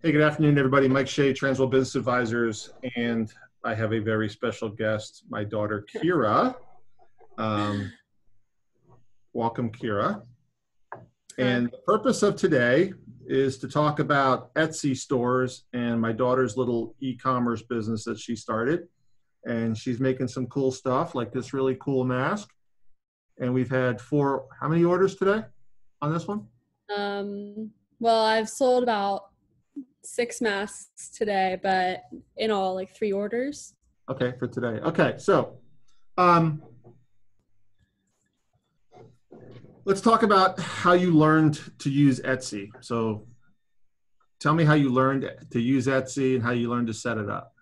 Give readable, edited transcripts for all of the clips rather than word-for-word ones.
Hey, good afternoon, everybody. Mike Shea, Transworld Business Advisors, and I have a very special guest, my daughter, Kira. Welcome, Kira. And the purpose of today is to talk about Etsy stores and my daughter's little e-commerce business that she started. And she's making some cool stuff, like this really cool mask. And we've had how many orders today on this one? Well, I've sold about 6 masks today, but in all, like 3 orders. Okay, for today. Okay, so let's talk about how you learned to use Etsy. So tell me how you learned to use Etsy and how you learned to set it up.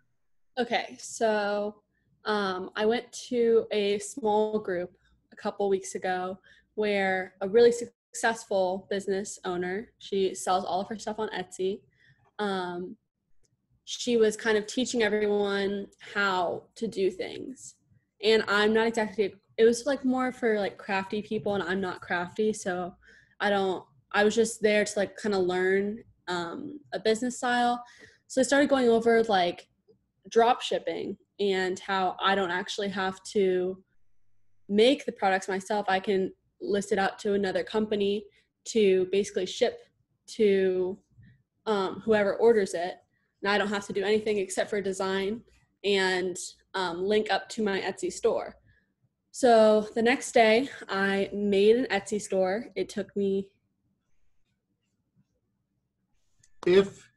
Okay, so I went to a small group a couple weeks ago where a really successful business owner, she sells all of her stuff on Etsy. She was kind of teaching everyone how to do things. And I'm not exactly, it was like more for like crafty people, and I'm not crafty. So I was just there to like kind of learn a business style. So I started going over like drop shipping and how I don't actually have to make the products myself. I can list it out to another company to basically ship to whoever orders it. And I don't have to do anything except for design and link up to my Etsy store. So the next day I made an Etsy store. It took me. If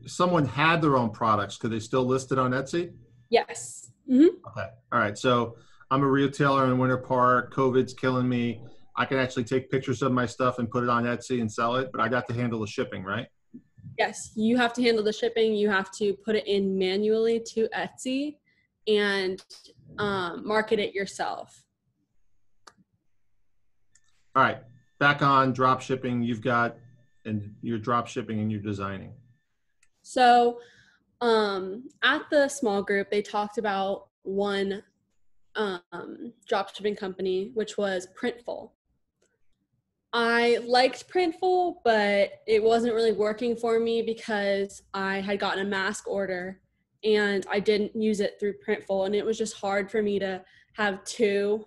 someone had their own products, could they still list it on Etsy? Yes. Mm-hmm. Okay. All right. So I'm a retailer in Winter Park. COVID's killing me. I can actually take pictures of my stuff and put it on Etsy and sell it, but I'd have to handle the shipping, right? Yes, you have to handle the shipping. You have to put it in manually to Etsy and market it yourself. All right, back on drop shipping. You're drop shipping and you're designing. So at the small group, they talked about one drop shipping company, which was Printful. I liked Printful, but it wasn't really working for me because I had gotten a mask order and I didn't use it through Printful, and it was just hard for me to have 2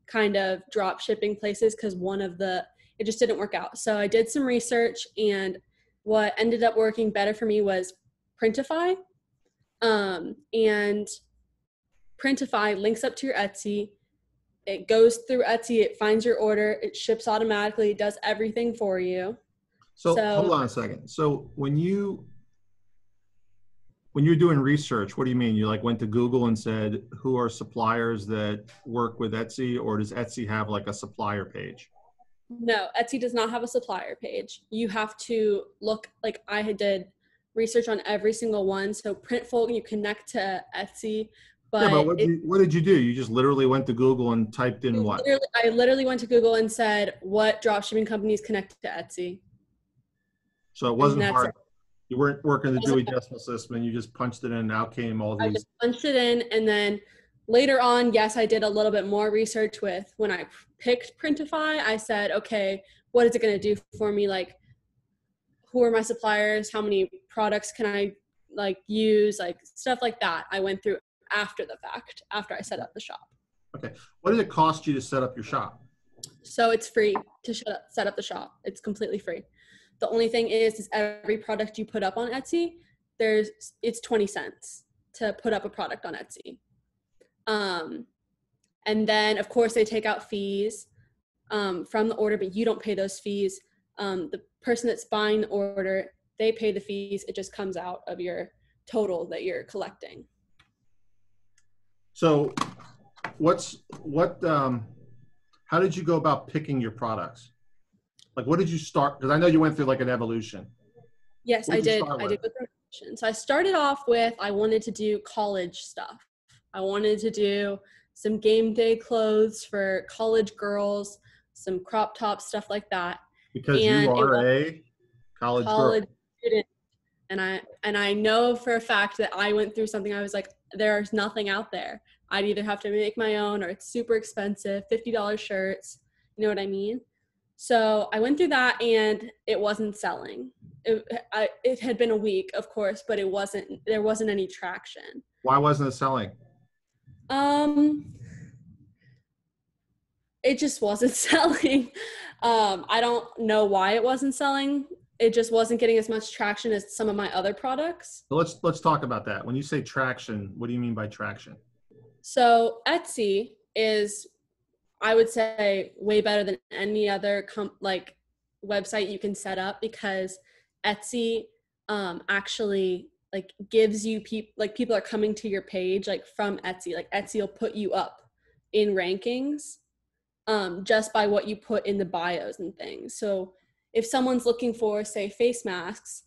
kind of drop shipping places because it just didn't work out. So I did some research, and what ended up working better for me was Printify. And Printify links up to your Etsy. It goes through Etsy, it finds your order, it ships automatically, it does everything for you. So hold on a second. So when you're doing research, what do you mean? You like went to Google and said, who are suppliers that work with Etsy, or does Etsy have like a supplier page? No, Etsy does not have a supplier page. You have to look, like I did research on every single one. So Printful, you connect to Etsy. But what did you do? You just literally went to Google and typed in what? I literally went to Google and said, what dropshipping companies connect to Etsy? So it wasn't hard. You weren't working the Dewey Decimal System, and you just punched it in, and out came all these. I just punched it in, and then later on, yes, I did a little bit more research when I picked Printify. I said, okay, what is it going to do for me? Like, who are my suppliers? How many products can I like use? Like stuff like that. I went through after the fact, after I set up the shop. Okay. What did it cost you to set up your shop? So it's free to set up the shop. It's completely free. The only thing is every product you put up on Etsy, it's 20 cents to put up a product on Etsy. And then of course they take out fees from the order, but you don't pay those fees. The person that's buying the order, they pay the fees. It just comes out of your total that you're collecting. So how did you go about picking your products? Like, what did you start? Because I know you went through like an evolution. Yes, I did. I did go through an evolution. So I started off with, I wanted to do college stuff. I wanted to do some game day clothes for college girls, some crop top stuff like that. Because you are a college girl. Student. And I know for a fact that I went through something. I was like, there's nothing out there. I'd either have to make my own, or it's super expensive, $50 shirts. You know what I mean? So I went through that, and it wasn't selling. It had been a week, of course, but there wasn't any traction. Why wasn't it selling? It just wasn't selling. I don't know why it wasn't selling. It just wasn't getting as much traction as some of my other products. So let's talk about that. When you say traction, what do you mean by traction? So Etsy is, I would say, way better than any other website you can set up, because Etsy actually like gives you people are coming to your page like from Etsy. Like Etsy will put you up in rankings just by what you put in the bios and things. So if someone's looking for, say, face masks,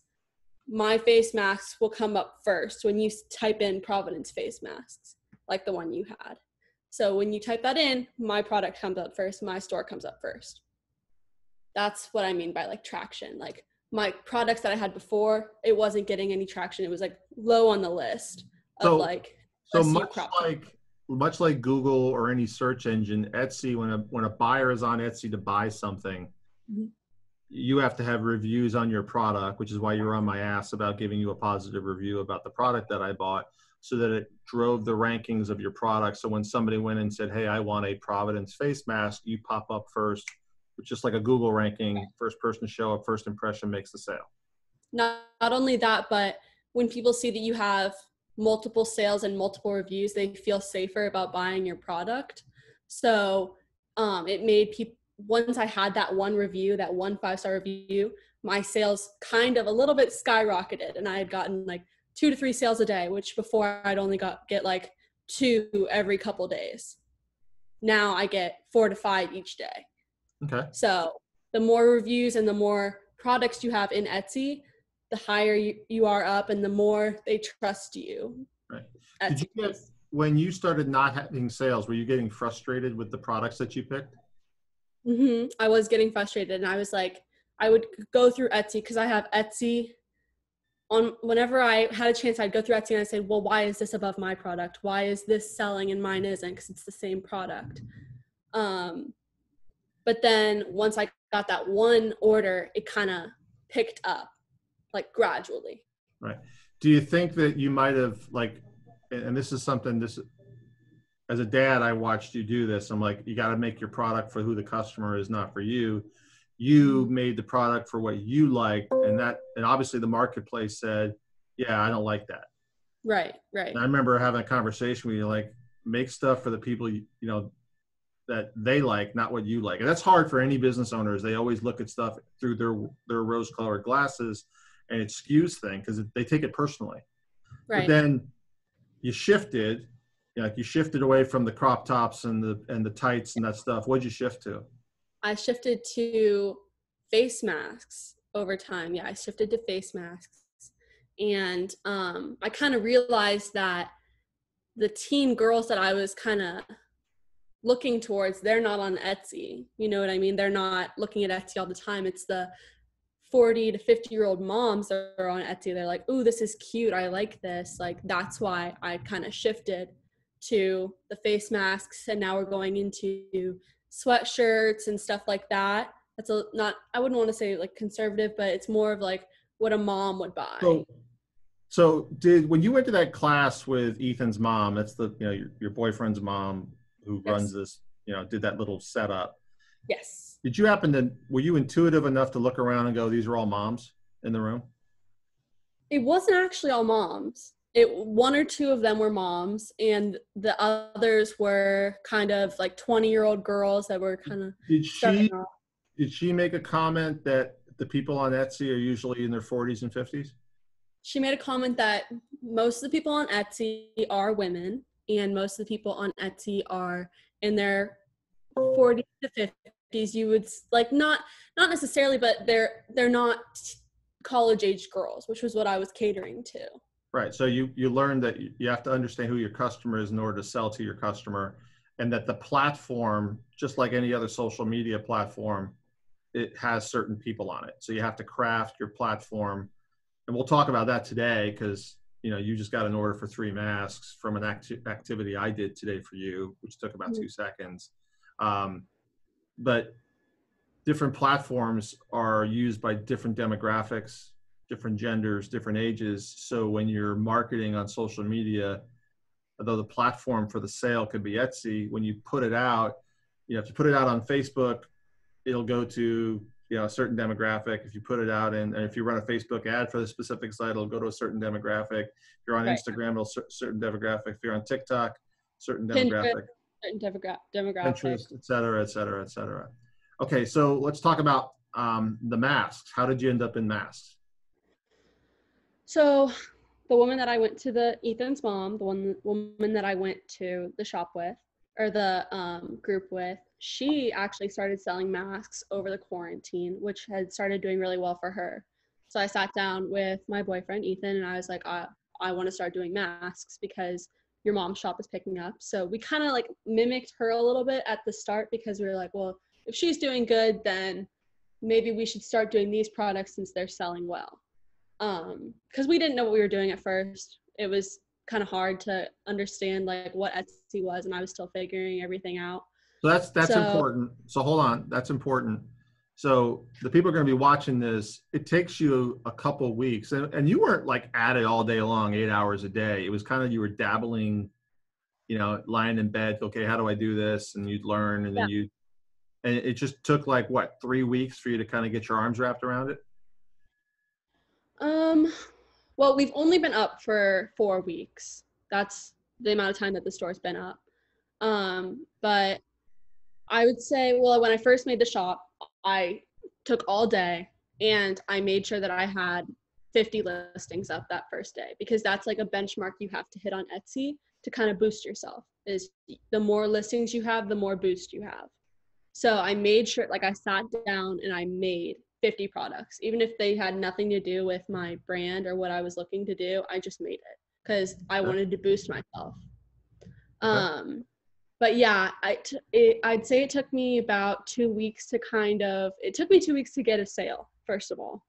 my face masks will come up first when you type in Providence face masks, like the one you had. So when you type that in, my product comes up first, my store comes up first. That's what I mean by like traction. Like my products that I had before, it wasn't getting any traction. It was like low on the list of much like Google or any search engine, Etsy, when a buyer is on Etsy to buy something, mm-hmm. you have to have reviews on your product, which is why you were on my ass about giving you a positive review about the product that I bought, so that it drove the rankings of your product. So when somebody went and said, hey, I want a Providence face mask, you pop up first, which is just like a Google ranking, first person to show up, first impression makes the sale. Not only that, but when people see that you have multiple sales and multiple reviews, they feel safer about buying your product. So it made people, once I had that one review, that one 5-star review, my sales kind of a little bit skyrocketed, and I had gotten like 2 to 3 sales a day, which before I'd only get like 2 every couple days. Now I get 4 to 5 each day. Okay. So the more reviews and the more products you have in Etsy, the higher you are up and the more they trust you. Right. Did you when you started not having sales, were you getting frustrated with the products that you picked? Mm-hmm. I was getting frustrated, and I was like, I would go through Etsy because I have Etsy on. Whenever I had a chance, I'd go through Etsy and I'd say, well, why is this above my product? Why is this selling and mine isn't? Because it's the same product. But then once I got that one order, it kind of picked up, like gradually. Right. Do you think that you might have, like, and this is something, as a dad, I watched you do this. I'm like, you got to make your product for who the customer is, not for you. You made the product for what you liked, and obviously the marketplace said, yeah, I don't like that. Right. And I remember having a conversation with you, like, make stuff for the people, that they like, not what you like. And that's hard for any business owners. They always look at stuff through their rose-colored glasses, and it skews things because they take it personally. Right. But then you shifted, you shifted away from the crop tops and the tights and that stuff. What'd you shift to? I shifted to face masks over time. Yeah, I shifted to face masks. And I kind of realized that the teen girls that I was kind of looking towards, they're not on Etsy. You know what I mean? They're not looking at Etsy all the time. It's the 40 to 50-year-old moms that are on Etsy. They're like, ooh, this is cute. I like this. Like, that's why I kind of shifted to the face masks. And now we're going into sweatshirts and stuff like that. That's I wouldn't want to say like conservative, but it's more of like what a mom would buy. So when you went to that class with Ethan's mom, that's your boyfriend's mom who runs this, did that little setup. Yes. Were you intuitive enough to look around and go, these are all moms in the room? It wasn't actually all moms. 1 or 2 of them were moms, and the others were kind of like 20-year-old girls that were kind of Did she make a comment that the people on Etsy are usually in their 40s and 50s? She made a comment that most of the people on Etsy are women, and most of the people on Etsy are in their 40s to 50s. You would like not necessarily, but they're not college-age girls, which was what I was catering to. Right. So you learned that you have to understand who your customer is in order to sell to your customer, and that the platform, just like any other social media platform, it has certain people on it. So you have to craft your platform. And we'll talk about that today because, you just got an order for 3 masks from an activity I did today for you, which took about 2 seconds. But different platforms are used by different demographics. different genders, different ages. So when you're marketing on social media, although the platform for the sale could be Etsy, when you put it out, you have to put it out on Facebook, it'll go to, you know, a certain demographic. If you put it out and if you run a Facebook ad for the specific site, it'll go to a certain demographic. If you're on Right. Instagram, it'll certain demographic. If you're on TikTok, certain Pinterest, demographic. certain demographic. Pinterest, et cetera, et cetera, et cetera. Okay, so let's talk about the masks. How did you end up in masks? So the woman that I went to Ethan's mom, the woman that I went to the shop with, or the group with, she actually started selling masks over the quarantine, which had started doing really well for her. So I sat down with my boyfriend, Ethan, and I was like, I want to start doing masks because your mom's shop is picking up. So we kind of like mimicked her a little bit at the start because we were like, well, if she's doing good, then maybe we should start doing these products since they're selling well. Because we didn't know what we were doing at first. It was kind of hard to understand like what Etsy was, and I was still figuring everything out. So that's important. So hold on, that's important. So the people are going to be watching this. It takes you a couple weeks, and you weren't like at it all day long, 8 hours a day. It was kind of, you were dabbling, you know, lying in bed. Okay, how do I do this? And you'd learn, and then and it just took like what, 3 weeks for you to kind of get your arms wrapped around it. Well, we've only been up for 4 weeks. That's the amount of time that the store's been up. But I would say, well, when I first made the shop, I took all day and I made sure that I had 50 listings up that first day, because that's like a benchmark you have to hit on Etsy to kind of boost yourself. Is the more listings you have, the more boost you have. So I made sure, like I sat down and I made 50 products, even if they had nothing to do with my brand or what I was looking to do. I just made it because I wanted to boost myself. But yeah, I'd say it took me about 2 weeks to it took me 2 weeks to get a sale, first of all.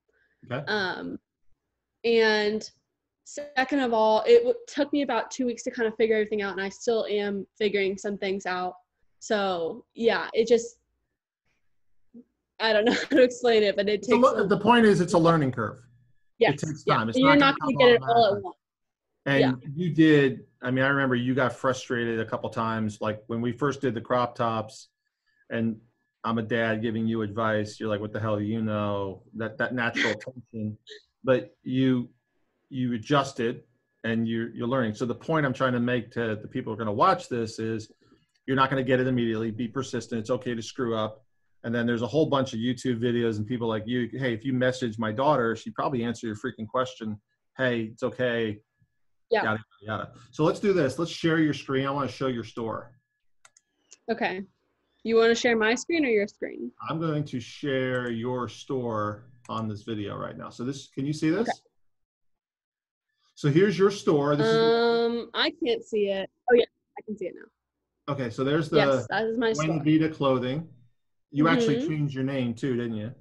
Okay. And second of all, it took me about 2 weeks to kind of figure everything out, and I still am figuring some things out. So yeah, it just, I don't know how to explain it, but it takes. The point is, it's a learning curve. Yes. It takes time. It's You're not going to get it all at once. And you did, I mean, I remember you got frustrated a couple times, like when we first did the crop tops, and I'm a dad giving you advice. You're like, what the hell do you know? That natural tension, but you adjusted and you're learning. So the point I'm trying to make to the people who are going to watch this is, you're not going to get it immediately. Be persistent. It's okay to screw up. And then there's a whole bunch of YouTube videos and people like you. Hey, if you message my daughter, she'd probably answer your freaking question. Hey, it's okay. Yeah. Yada, yada. So let's do this. Let's share your screen. I want to show your store. Okay. You want to share my screen or your screen? I'm going to share your store on this video right now. So this, can you see this? Okay. So here's your store. This I can't see it. Oh yeah, I can see it now. Okay, so there's the yes, that is my store. Wenvita Clothing. You actually changed your name too, didn't you?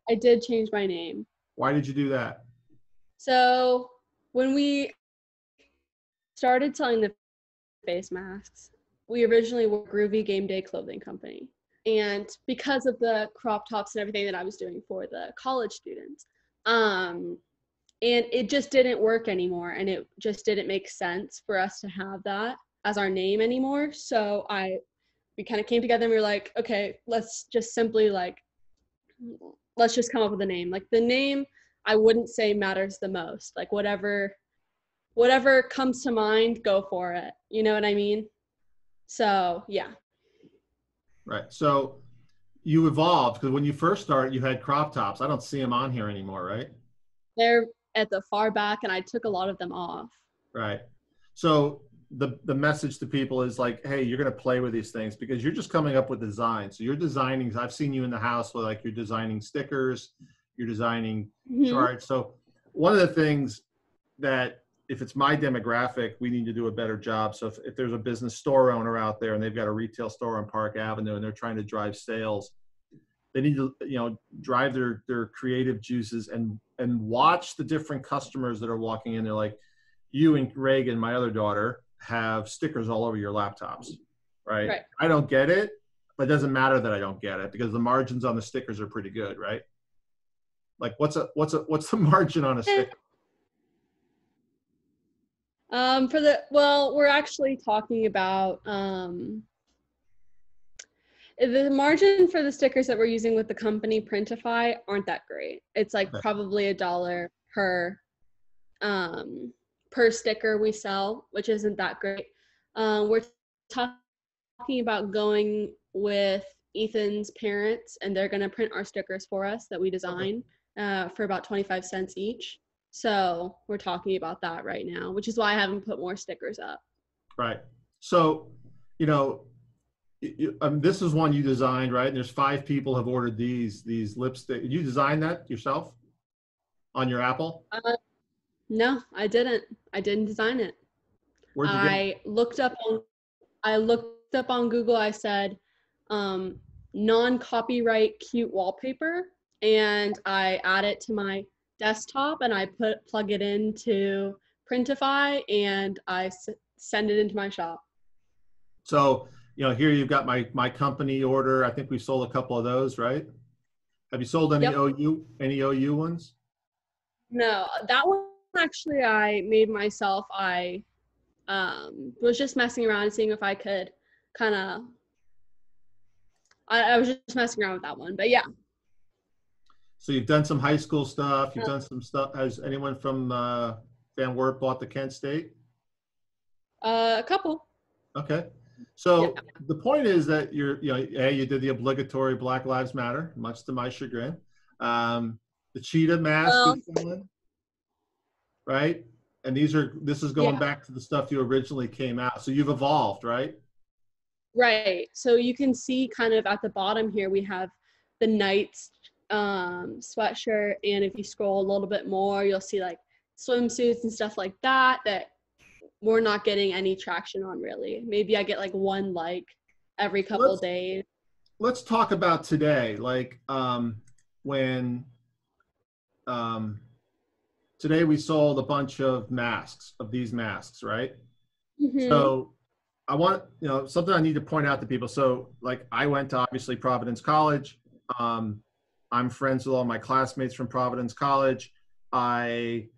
I did change my name. Why did you do that? So when we started selling the face masks, we originally were Groovy Game Day Clothing Company. And because of the crop tops and everything that I was doing for the college students, and it just didn't work anymore, and it just didn't make sense for us to have that as our name anymore. So we kind of came together and we were like, okay, let's just simply let's just come up with a name. Like the name, I wouldn't say matters the most. Like whatever comes to mind, go for it. You know what I mean? So yeah. Right. So you evolved, because when you first started, you had crop tops. I don't see them on here anymore, right? They're at the far back, and I took a lot of them off. Right. So the message to people is like, hey, you're going to play with these things because you're just coming up with designs. So you're designing, I've seen you in the house where like you're designing stickers, you're designing charts. So one of the things that, if it's my demographic, we need to do a better job. So if there's a business store owner out there and they've got a retail store on Park Avenue and they're trying to drive sales, they need to, you know, drive their creative juices and watch the different customers that are walking in. They're like, you and Reagan, my other daughter, have stickers all over your laptops, right? I don't get it, but it doesn't matter that I don't get it because the margins on the stickers are pretty good, right? Like what's the margin on a sticker? We're actually talking about the margin for the stickers that we're using with the company Printify aren't that great. It's like probably $1 per sticker we sell, which isn't that great. We're talking about going with Ethan's parents, and they're going to print our stickers for us that we design for about 25 cents each. So we're talking about that right now, which is why I haven't put more stickers up. Right. So, you know, this is one you designed, right? And there's 5 people have ordered these lipstick. You designed that yourself on your Apple? No, I didn't. I didn't design it. Where'd you get it? I looked up on Google. I said non-copyright cute wallpaper, and I add it to my desktop, and I plug it into Printify, and I send it into my shop. So, you know, here you've got my company order. I think we sold a couple of those, right? Have you sold any OU ones? No, that one actually I made myself. I was just messing around and seeing if I could kind of. I was just messing around with that one, but yeah. So you've done some high school stuff. You've done some stuff. Has anyone from Van Wert bought the Kent State? A couple. Okay. So the point is that you did the obligatory Black Lives Matter, much to my chagrin. The cheetah mask is going, right? And this is going back to the stuff you originally came out. So you've evolved, right? Right. So you can see kind of at the bottom here, we have the Knights sweatshirt. And if you scroll a little bit more, you'll see like swimsuits and stuff like that we're not getting any traction on really. Maybe I get like one like every couple days. Let's talk about today. Like when today we sold a bunch of these masks, right? Mm-hmm. So I want, something I need to point out to people. So like I went to obviously Providence College. I'm friends with all my classmates from Providence College. I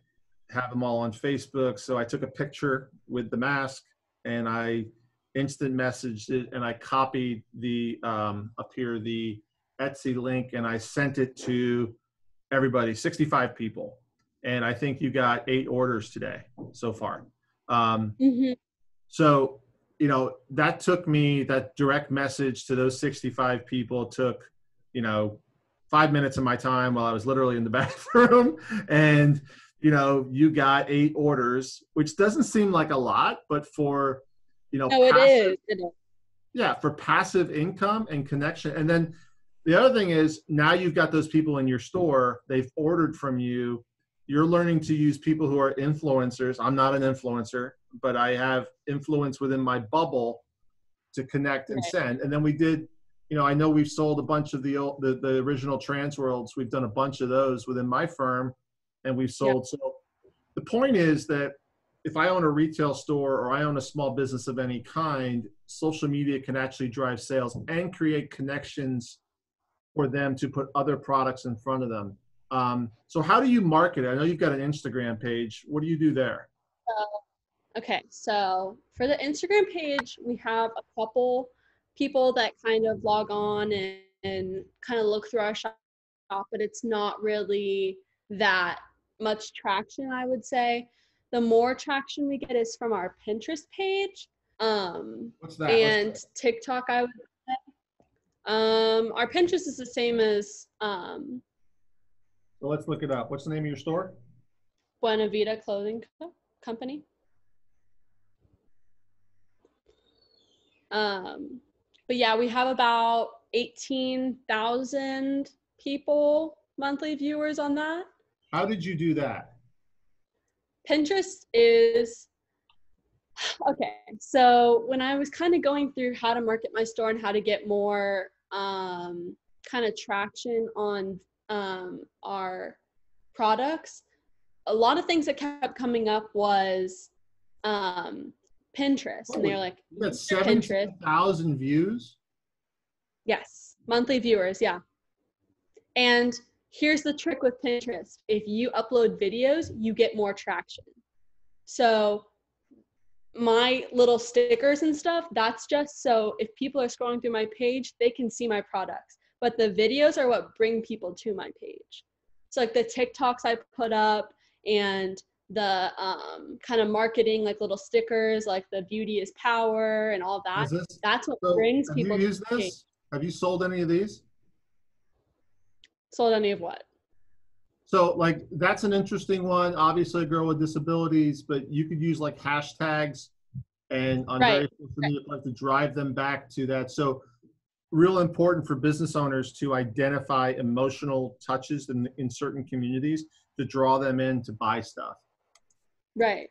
have them all on Facebook. So I took a picture with the mask and I instant messaged it and I copied the up here the Etsy link and I sent it to everybody, 65 people. And I think you got 8 orders today so far. So, that took me, that direct message to those 65 people took, 5 minutes of my time while I was literally in the bathroom. And, you got 8 orders, which doesn't seem like a lot, but for, no, it is. Yeah, for passive income and connection. And then the other thing is now you've got those people in your store, they've ordered from you. You're learning to use people who are influencers. I'm not an influencer, but I have influence within my bubble to connect and send. And then we did, I know we've sold a bunch of the original Transworlds. We've done a bunch of those within my firm and we've sold. So the point is that if I own a retail store or I own a small business of any kind, social media can actually drive sales and create connections for them to put other products in front of them. So how do you market it? I know you've got an Instagram page. What do you do there? Okay, so for the Instagram page, we have a couple people that kind of log on and kind of look through our shop, but it's not really that much traction, I would say. The more traction we get is from our Pinterest page. What's that? And TikTok, I would say. Our Pinterest is the same as so let's look it up. What's the name of your store? Buena Vida Clothing Company. But yeah, we have about 18,000 people, monthly viewers on that. How did you do that? Pinterest is, okay, so when I was kind of going through how to market my store and how to get more kind of traction on our products, a lot of things that kept coming up was Pinterest. And they're like, you got 17,000 views? Yes, monthly viewers, yeah. And here's the trick with Pinterest. If you upload videos, you get more traction. So my little stickers and stuff, that's just so if people are scrolling through my page, they can see my products. But the videos are what bring people to my page. So like the TikToks I put up and the kind of marketing, like little stickers, like the beauty is power and all that. That's what brings have people you used to the page. this? Have you sold any of these? Sold any of what? So like that's an interesting one. Obviously a girl with disabilities, but you could use like hashtags and on various social media platforms to drive them back to that. So real important for business owners to identify emotional touches in certain communities to draw them in to buy stuff. Right.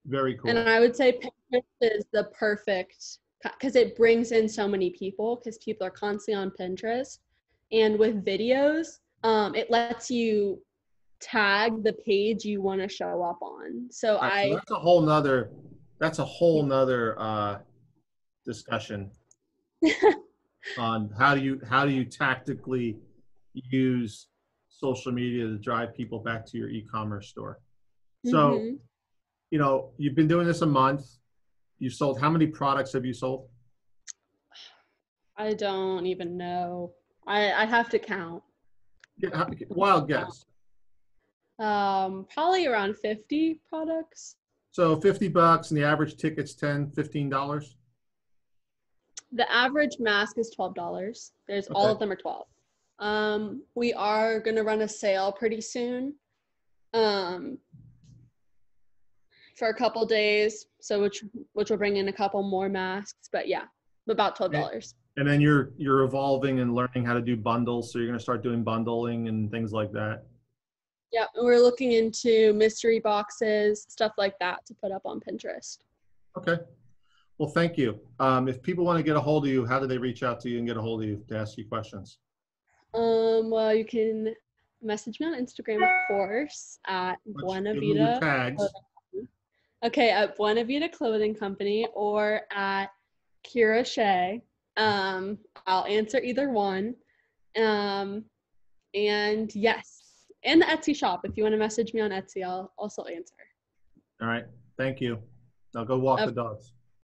Very cool. And I would say Pinterest is the perfect, because it brings in so many people, because people are constantly on Pinterest. And with videos, it lets you tag the page you want to show up on. So so that's a whole nother discussion on how do you tactically use social media to drive people back to your e-commerce store. So, you know, you've been doing this a month. You sold, how many products have you sold? I don't even know. I have to count. Wild guess. Probably around 50 products. So $50 and the average ticket's $10, $15? The average mask is $12. There's all of them are 12. We are gonna run a sale pretty soon. For a couple days, so which will bring in a couple more masks, but yeah, about $12. And then you're evolving and learning how to do bundles, so you're gonna start doing bundling and things like that. Yeah, and we're looking into mystery boxes, stuff like that to put up on Pinterest. Okay. Well, thank you. If people want to get a hold of you, how do they reach out to you and get a hold of you to ask you questions? Well, you can message me on Instagram, of course, at Buena Vida. Tags. Okay, at Buena Vida Clothing Company or at Kira Shea. I'll answer either one. And yes, and the Etsy shop. If you want to message me on Etsy, I'll also answer. All right. Thank you. Now go walk the dogs.